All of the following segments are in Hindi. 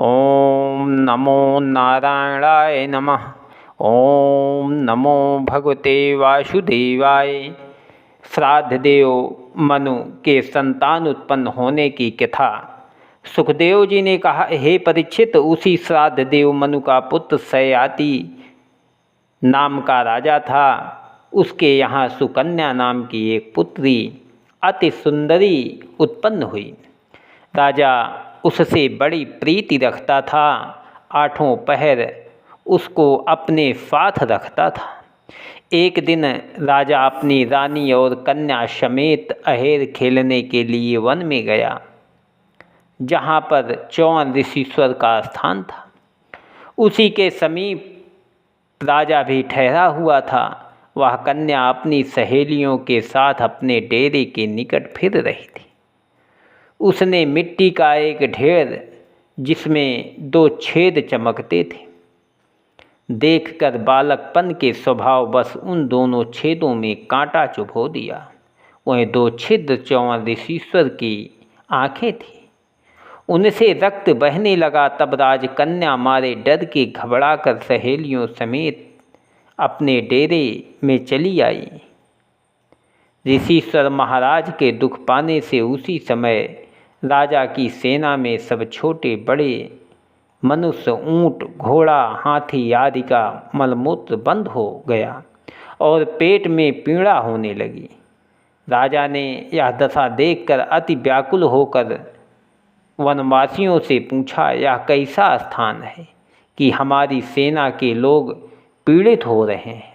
ओम नमो नारायणाय नमः। ओम नमो भगवते वासुदेवाय। श्राद्ध देव मनु के संतान उत्पन्न होने की कथा। सुखदेव जी ने कहा, हे परीक्षित, उसी श्राद्ध देव मनु का पुत्र सयाति नाम का राजा था। उसके यहाँ सुकन्या नाम की एक पुत्री अति सुंदरी उत्पन्न हुई। राजा उससे बड़ी प्रीति रखता था। आठों पहर उसको अपने साथ रखता था। एक दिन राजा अपनी रानी और कन्या समेत अहेर खेलने के लिए वन में गया, जहाँ पर चौवन ऋषीश्वर का स्थान था। उसी के समीप राजा भी ठहरा हुआ था। वह कन्या अपनी सहेलियों के साथ अपने डेरे के निकट फिर रही थी। उसने मिट्टी का एक ढेर जिसमें 2 छेद चमकते थे देखकर बालकपन के स्वभाव बस उन दोनों छेदों में कांटा चुभो दिया। वह 2 छिद्र चौवन ऋषीश्वर की आँखें थीं। उनसे रक्त बहने लगा। तब राजकन्या मारे डर के घबराकर सहेलियों समेत अपने डेरे में चली आई। ऋषीश्वर महाराज के दुख पाने से उसी समय राजा की सेना में सब छोटे बड़े मनुष्य, ऊंट, घोड़ा, हाथी आदि का मलमूत्र बंद हो गया और पेट में पीड़ा होने लगी। राजा ने यह दशा देखकर अति व्याकुल होकर वनवासियों से पूछा, यह कैसा स्थान है कि हमारी सेना के लोग पीड़ित हो रहे हैं?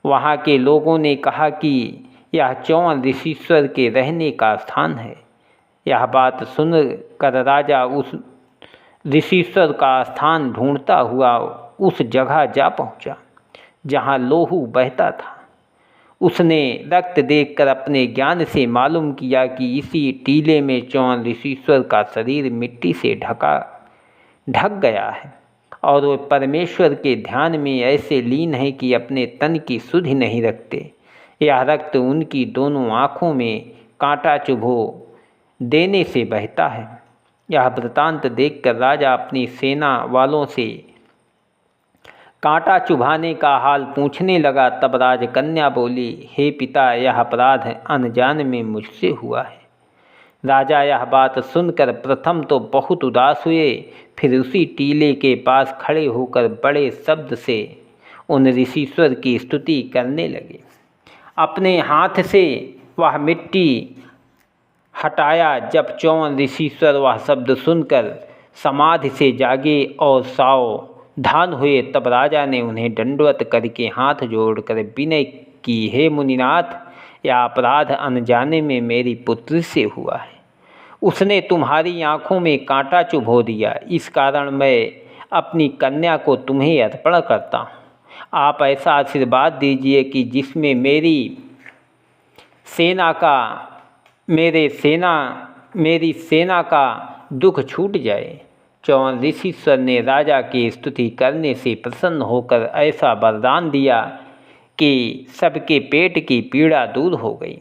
वहाँ के लोगों ने कहा कि यह चौवन ऋषीश्वर के रहने का स्थान है। यह बात सुनकर राजा उस ऋषीश्वर का स्थान ढूंढता हुआ उस जगह जा पहुँचा जहाँ लोहू बहता था। उसने रक्त देखकर अपने ज्ञान से मालूम किया कि इसी टीले में चौवन ऋषीश्वर का शरीर मिट्टी से ढक गया है और वे परमेश्वर के ध्यान में ऐसे लीन है कि अपने तन की सुधि नहीं रखते। यह रक्त उनकी दोनों आँखों में कांटा चुभो देने से बहता है। यह वृतांत देखकर राजा अपनी सेना वालों से कांटा चुभाने का हाल पूछने लगा। तब राजकन्या बोली, हे पिता, यह अपराध अनजान में मुझसे हुआ है। राजा यह बात सुनकर प्रथम तो बहुत उदास हुए, फिर उसी टीले के पास खड़े होकर बड़े शब्द से उन ऋषीश्वर की स्तुति करने लगे। अपने हाथ से वह मिट्टी हटाया। जब चौवन ऋषीश्वर वह शब्द सुनकर समाधि से जागे और सावधान हुए, तब राजा ने उन्हें दंडवत करके हाथ जोड़कर विनय की, हे मुनिनाथ, यह अपराध अनजाने में मेरी पुत्री से हुआ है। उसने तुम्हारी आँखों में कांटा चुभो दिया। इस कारण मैं अपनी कन्या को तुम्हें अर्पण करता हूँ। आप ऐसा आशीर्वाद दीजिए कि जिसमें मेरी सेना का दुख छूट जाए। चौवन ऋषीश्वर ने राजा की स्तुति करने से प्रसन्न होकर ऐसा वरदान दिया कि सबके पेट की पीड़ा दूर हो गई।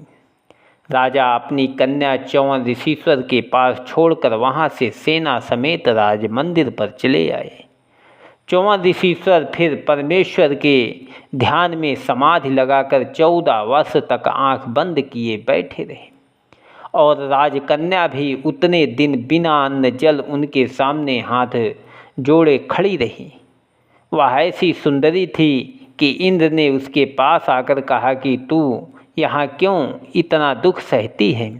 राजा अपनी कन्या चौवन ऋषीश्वर के पास छोड़कर वहाँ से सेना समेत राज मंदिर पर चले आए। चौवन ऋषीश्वर फिर परमेश्वर के ध्यान में समाधि लगाकर 14 वर्ष तक आंख बंद किए बैठे रहे और राजकन्या भी उतने दिन बिना अन्न जल उनके सामने हाथ जोड़े खड़ी रही। वह ऐसी सुंदरी थी कि इंद्र ने उसके पास आकर कहा कि तू यहाँ क्यों इतना दुख सहती है?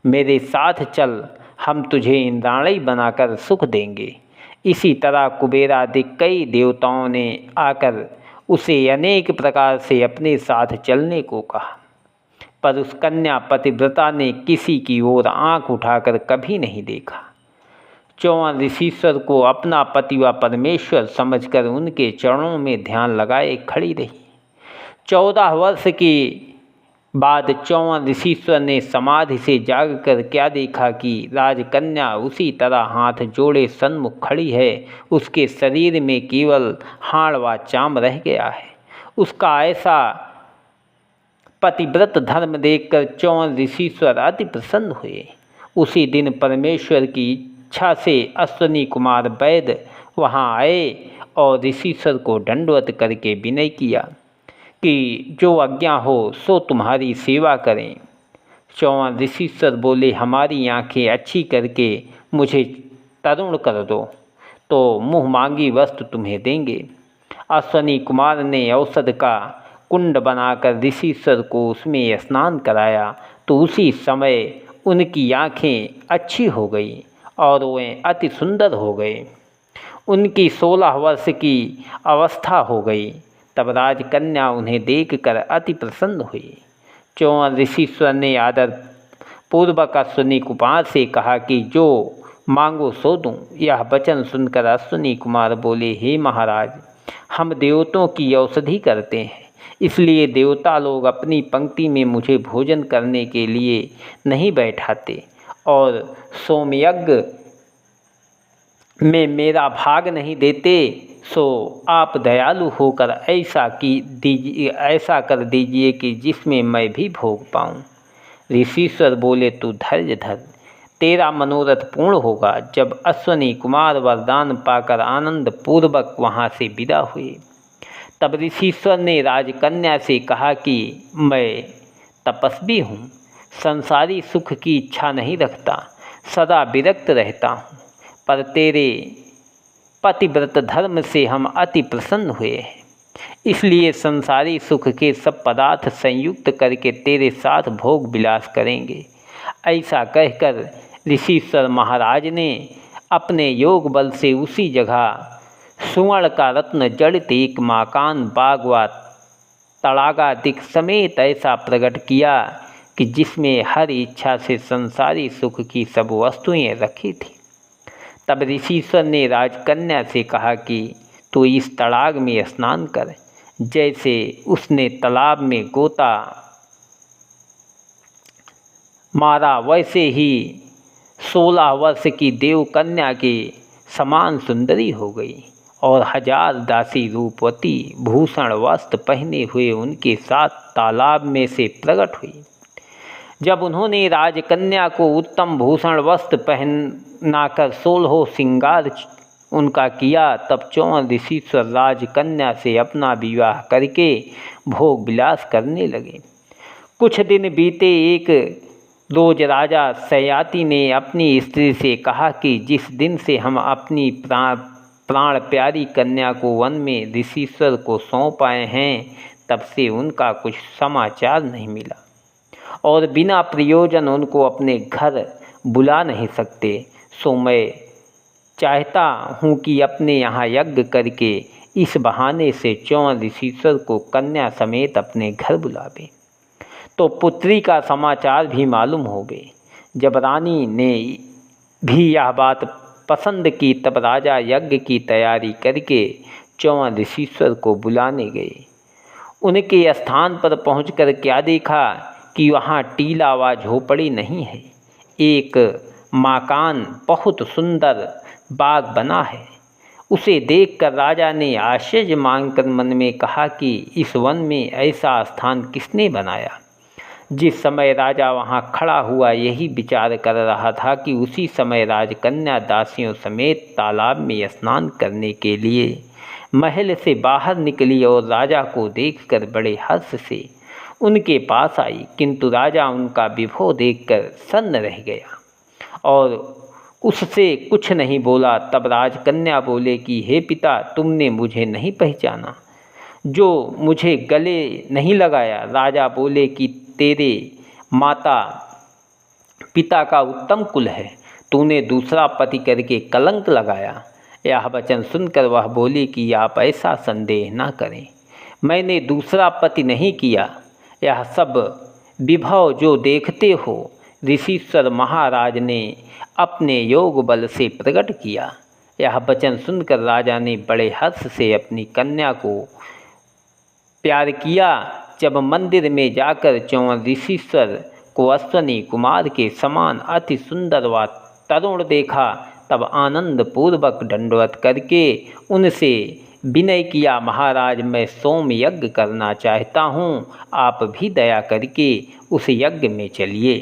मेरे साथ चल, हम तुझे इंद्राणी बनाकर सुख देंगे। इसी तरह कुबेर आदि कई देवताओं ने आकर उसे अनेक प्रकार से अपने साथ चलने को कहा, पर उस कन्या पतिव्रता ने किसी की ओर आंख उठाकर कभी नहीं देखा। चौवन ऋषीश्वर को अपना पति व परमेश्वर समझकर उनके चरणों में ध्यान लगाए खड़ी रही। 14 वर्ष के बाद चौवन ऋषीश्वर ने समाधि से जागकर क्या देखा कि राजकन्या उसी तरह हाथ जोड़े सन्मुख खड़ी है। उसके शरीर में केवल हाड़ व चाम रह गया है। उसका ऐसा पतिव्रत धर्म देखकर चौवन ऋषीश्वर अति प्रसन्न हुए। उसी दिन परमेश्वर की इच्छा से अश्वनी कुमार वैद्य वहाँ आए और ऋषिश्वर को दंडवत करके विनय किया कि जो आज्ञा हो सो तुम्हारी सेवा करें। चौहान ऋषिश्वर बोले, हमारी आंखें अच्छी करके मुझे तरुण कर दो तो मुँह मांगी वस्तु तुम्हें देंगे। अश्वनी कुमार ने औषध का कुंड बनाकर ऋषिश्वर को उसमें स्नान कराया तो उसी समय उनकी आँखें अच्छी हो गई और वे अति सुंदर हो गए। उनकी 16 वर्ष की अवस्था हो गई। तब राजकन्या उन्हें देखकर अति प्रसन्न हुई। चौहान ऋषिश्वर ने आदर पूर्वक अश्वनी कुमार से कहा कि जो मांगो सो दूँ। यह वचन सुनकर अश्वनी कुमार बोले, हे महाराज, हम देवताओं की औषधि करते हैं, इसलिए देवता लोग अपनी पंक्ति में मुझे भोजन करने के लिए नहीं बैठाते और सोमयज्ञ में मेरा भाग नहीं देते। सो आप दयालु होकर ऐसा कर दीजिए कि जिसमें मैं भी भोग पाऊँ। ऋषिश्वर बोले, तू धैर्य धर, तेरा मनोरथ पूर्ण होगा। जब अश्वनी कुमार वरदान पाकर आनंद पूर्वक वहाँ से विदा हुए तब ऋषिश्वर ने राजकन्या से कहा कि मैं तपस्वी हूँ, संसारी सुख की इच्छा नहीं रखता, सदा विरक्त रहता हूँ, पर तेरे पतिव्रत धर्म से हम अति प्रसन्न हुए हैं, इसलिए संसारी सुख के सब पदार्थ संयुक्त करके तेरे साथ भोग विलास करेंगे। ऐसा कहकर ऋषिश्वर महाराज ने अपने योग बल से उसी जगह सुवर्ण का रत्न जड़ित एक मकान, बाग व तड़ागादिक समेत ऐसा प्रकट किया कि जिसमें हर इच्छा से संसारी सुख की सब वस्तुएं रखी थी। तब ऋषिश्वर ने राजकन्या से कहा कि तू इस तड़ाग में स्नान कर। जैसे उसने तालाब में गोता मारा वैसे ही 16 वर्ष की देवकन्या के समान सुंदरी हो गई और 1000 दासी रूपवती भूषण वस्त्र पहने हुए उनके साथ तालाब में से प्रकट हुई। जब उन्होंने राजकन्या को उत्तम भूषण वस्त्र पहनाकर 16 श्रृंगार उनका किया, तब चौहान ऋषिश्वर राजकन्या से अपना विवाह करके भोग विलास करने लगे। कुछ दिन बीते, एक रोज राजा सयाति ने अपनी स्त्री से कहा कि जिस दिन से हम अपनी प्राण प्यारी कन्या को वन में ऋषिश्वर को सौंप आए हैं, तब से उनका कुछ समाचार नहीं मिला और बिना प्रयोजन उनको अपने घर बुला नहीं सकते। सो मैं चाहता हूँ कि अपने यहाँ यज्ञ करके इस बहाने से चौहान ऋषिश्वर को कन्या समेत अपने घर बुलावे तो पुत्री का समाचार भी मालूम होवे। जब रानी ने भी यह बात पसंद की तब राजा यज्ञ की तैयारी करके चौहान ऋषिश्वर को बुलाने गए। उनके स्थान पर पहुंचकर क्या देखा कि वहाँ टीला व झोपड़ी नहीं है, एक मकान बहुत सुंदर बाग बना है। उसे देखकर राजा ने आश्चर्य मानकर मन में कहा कि इस वन में ऐसा स्थान किसने बनाया। जिस समय राजा वहाँ खड़ा हुआ यही विचार कर रहा था कि उसी समय राजकन्या दासियों समेत तालाब में स्नान करने के लिए महल से बाहर निकली और राजा को देखकर बड़े हर्ष से उनके पास आई, किंतु राजा उनका विभव देखकर सन्न रह गया और उससे कुछ नहीं बोला। तब राजकन्या बोले कि हे पिता, तुमने मुझे नहीं पहचाना, जो मुझे गले नहीं लगाया। राजा बोले कि तेरे माता पिता का उत्तम कुल है, तूने दूसरा पति करके कलंक लगाया। यह वचन सुनकर वह बोली कि आप ऐसा संदेह न करें, मैंने दूसरा पति नहीं किया। यह सब विभव जो देखते हो ऋषिश्वर महाराज ने अपने योग बल से प्रकट किया। यह वचन सुनकर राजा ने बड़े हर्ष से अपनी कन्या को प्यार किया। जब मंदिर में जाकर चौहान ऋषिश्वर को अश्वनी कुमार के समान अति सुंदर व तरुण देखा, तब आनंद पूर्वक दंडवत करके उनसे विनय किया, महाराज मैं सोम यज्ञ करना चाहता हूँ, आप भी दया करके उस यज्ञ में चलिए।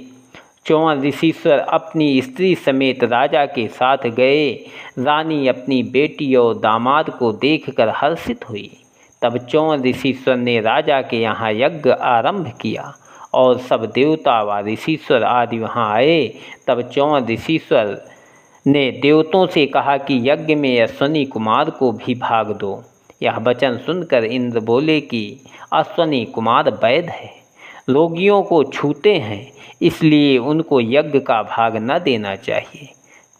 चौवन ऋषीश्वर अपनी स्त्री समेत राजा के साथ गए। रानी अपनी बेटी और दामाद को देखकर हर्षित हुई। तब चौवन ऋषीश्वर ने राजा के यहाँ यज्ञ आरंभ किया और सब देवता व ऋषीश्वर आदि वहाँ आए। तब चौवन ऋषीश्वर ने देवताओं से कहा कि यज्ञ में अश्वनी कुमार को भी भाग दो। यह वचन सुनकर इंद्र बोले कि अश्वनी कुमार वैध है, रोगियों को छूते हैं, इसलिए उनको यज्ञ का भाग न देना चाहिए।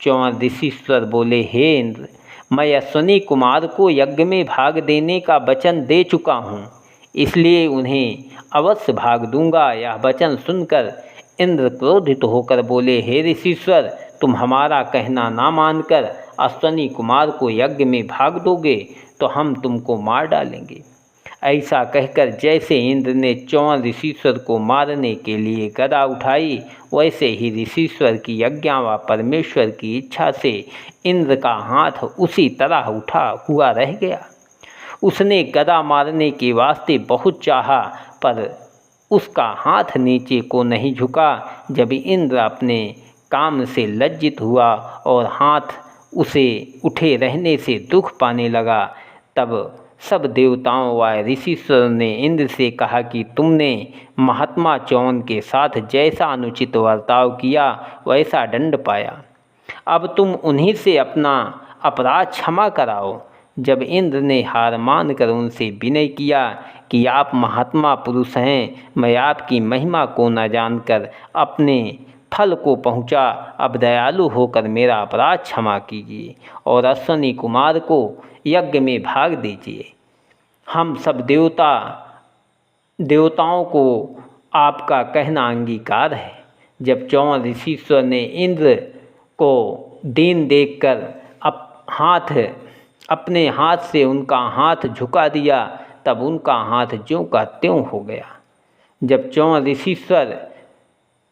चौवन ऋषीश्वर बोले, हे इंद्र, मैं अश्वनी कुमार को यज्ञ में भाग देने का वचन दे चुका हूँ, इसलिए उन्हें अवश्य भाग दूंगा। यह वचन सुनकर इंद्र क्रोधित होकर बोले, हे ऋषीश्वर, तुम हमारा कहना ना मानकर अश्वनी कुमार को यज्ञ में भाग दोगे तो हम तुमको मार डालेंगे। ऐसा कहकर जैसे इंद्र ने चौवन ऋषीश्वर को मारने के लिए गदा उठाई, वैसे ही ऋषीश्वर की आज्ञा व परमेश्वर की इच्छा से इंद्र का हाथ उसी तरह उठा हुआ रह गया। उसने गदा मारने के वास्ते बहुत चाहा, पर उसका हाथ नीचे को नहीं झुका। जब इंद्र अपने काम से लज्जित हुआ और हाथ उसे उठे रहने से दुख पाने लगा, तब सब देवताओं व ऋषीश्वर ने इंद्र से कहा कि तुमने महात्मा चौवन के साथ जैसा अनुचित बर्ताव किया वैसा दंड पाया, अब तुम उन्हीं से अपना अपराध क्षमा कराओ। जब इंद्र ने हार मानकर उनसे विनय किया कि आप महात्मा पुरुष हैं, मैं आपकी महिमा को न जानकर अपने फल को पहुँचा, अब दयालु होकर मेरा अपराध क्षमा कीजिए और अश्वनी कुमार को यज्ञ में भाग दीजिए। हम सब देवताओं को आपका कहना अंगीकार है। जब चौवन ऋषीश्वर ने इंद्र को दीन देखकर अपने हाथ से उनका हाथ झुका दिया, तब उनका हाथ ज्यों का त्यों हो गया। जब चौवन ऋषीश्वर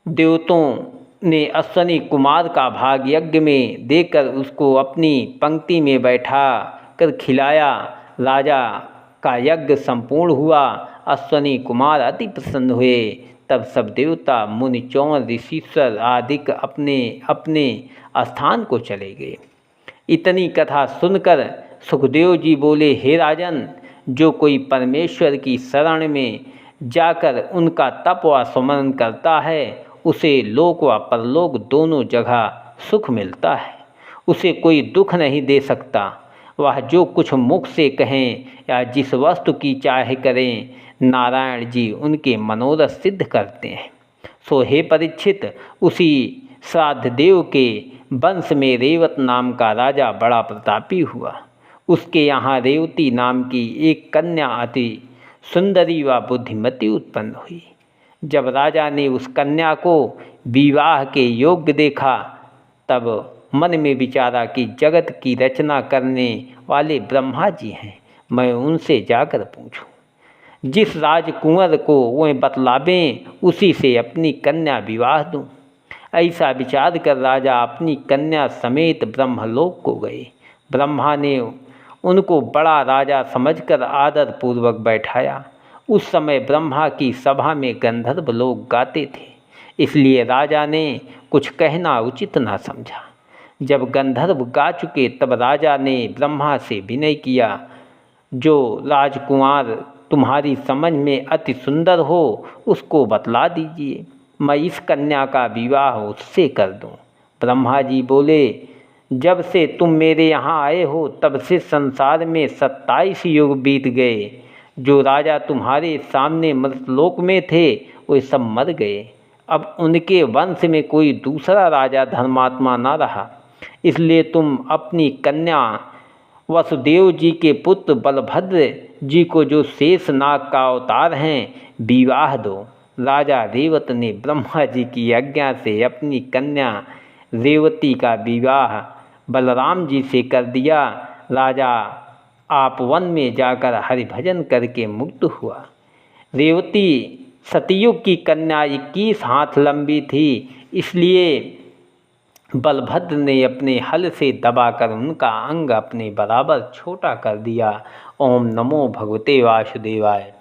देवताओं ने अश्वनी कुमार का भाग यज्ञ में देकर उसको अपनी पंक्ति में बैठा कर खिलाया, राजा का यज्ञ संपूर्ण हुआ। अश्वनी कुमार अति प्रसन्न हुए। तब सब देवता मुनि चौवन ऋषीश्वर आदि अपने अपने स्थान को चले गए। इतनी कथा सुनकर सुखदेव जी बोले, हे राजन, जो कोई परमेश्वर की शरण में जाकर उनका तप व स्मरण करता है, उसे लोक व परलोक दोनों जगह सुख मिलता है। उसे कोई दुख नहीं दे सकता। वह जो कुछ मुख से कहें या जिस वस्तु की चाहे करें, नारायण जी उनके मनोरथ सिद्ध करते हैं। सो हे परीक्षित, उसी श्राद्धदेव के वंश में रेवत नाम का राजा बड़ा प्रतापी हुआ। उसके यहाँ रेवती नाम की एक कन्या अति सुंदरी व बुद्धिमती उत्पन्न हुई। जब राजा ने उस कन्या को विवाह के योग्य देखा, तब मन में विचारा कि जगत की रचना करने वाले ब्रह्मा जी हैं, मैं उनसे जाकर पूछूं। जिस राजकुंवर को वह बतलावें, उसी से अपनी कन्या विवाह दूं। ऐसा विचार कर राजा अपनी कन्या समेत ब्रह्मलोक को गए। ब्रह्मा ने उनको बड़ा राजा समझकर आदर पूर्वक बैठाया। उस समय ब्रह्मा की सभा में गंधर्व लोग गाते थे, इसलिए राजा ने कुछ कहना उचित न समझा। जब गंधर्व गा चुके, तब राजा ने ब्रह्मा से विनय किया, जो राजकुमार तुम्हारी समझ में अति सुंदर हो, उसको बतला दीजिए, मैं इस कन्या का विवाह उससे कर दूं। ब्रह्मा जी बोले, जब से तुम मेरे यहाँ आए हो, तब से संसार में 27 युग बीत गए। जो राजा तुम्हारे सामने मृतलोक में थे, वे सब मर गए। अब उनके वंश में कोई दूसरा राजा धर्मात्मा न रहा, इसलिए तुम अपनी कन्या वसुदेव जी के पुत्र बलभद्र जी को, जो शेषनाग का अवतार हैं, विवाह दो। राजा रेवत ने ब्रह्मा जी की आज्ञा से अपनी कन्या रेवती का विवाह बलराम जी से कर दिया। राजा आप वन में जाकर हरिभजन करके मुक्त हुआ। रेवती सतयुग की कन्या 21 हाथ लंबी थी, इसलिए बलभद्र ने अपने हल से दबाकर उनका अंग अपने बराबर छोटा कर दिया। ओम नमो भगवते वासुदेवाय।